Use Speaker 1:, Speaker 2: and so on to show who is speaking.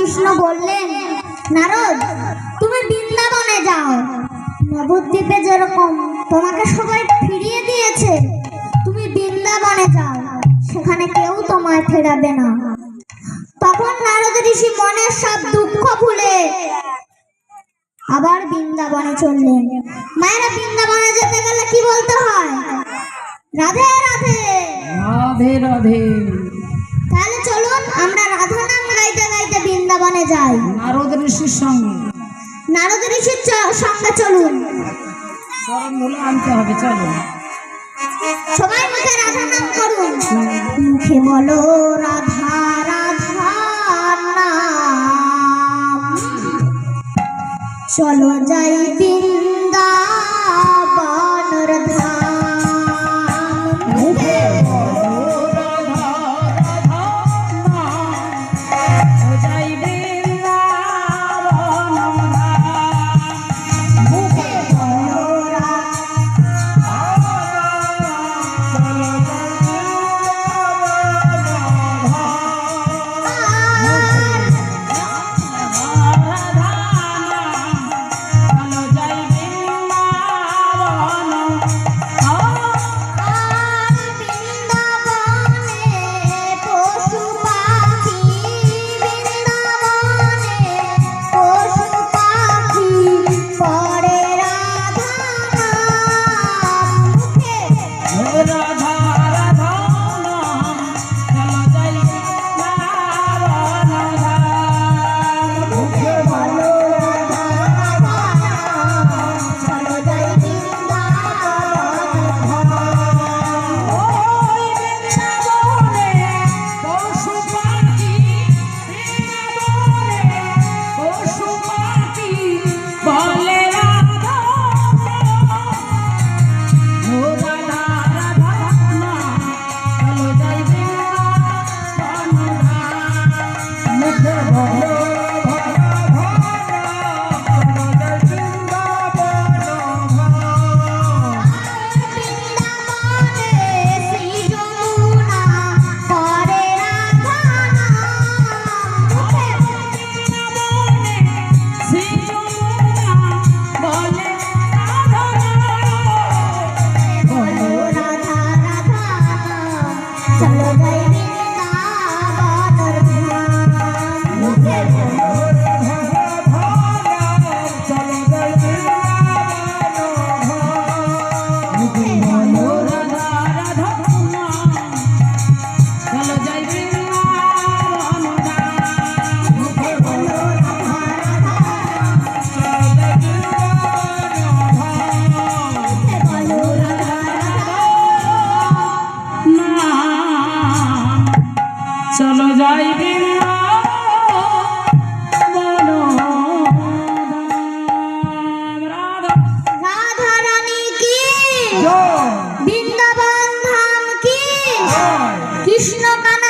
Speaker 1: কৃষ্ণ বললেন, নারদ তুমি বৃন্দাবনে যাও। নবদ্বীপে যেরকম তোমাকে সবাই ফিরিয়ে দিয়েছে, তুমি বৃন্দাবনে যাও, সেখানে কেউ তোমায় ফেরাবে না। তখন নারদ ঋষি মনের সব দুঃখ ভুলে আবার বৃন্দাবনে চললেন। মায়েরা বৃন্দাবনে যেতে গেলে কি বলতে হয়? রাধে রাধে
Speaker 2: রাধে রাধে।
Speaker 1: তাহলে চলুন আমরা রাধা নাম গাইতে গাইতে বৃন্দাবনে যাই।
Speaker 2: নারদ ঋষির সঙ্গে,
Speaker 1: নারদ ঋষির সঙ্গে চলুন।
Speaker 2: চরণ ধুলো আনতে হবে, চলো
Speaker 1: সবাই মুখে রাধা নাম করুন। মুখে বলো রাধা রাধা নাম, চলো যাই বৃন্দাবনের ধাম। মুখে
Speaker 2: বলো রাধা রাধা নাম, যাই বৃন্দাবন ধাম।
Speaker 1: মুখে বলো রাধা,
Speaker 2: চলো যাই
Speaker 1: বৃন্দাবন ধাম কি, কৃষ্ণ কানা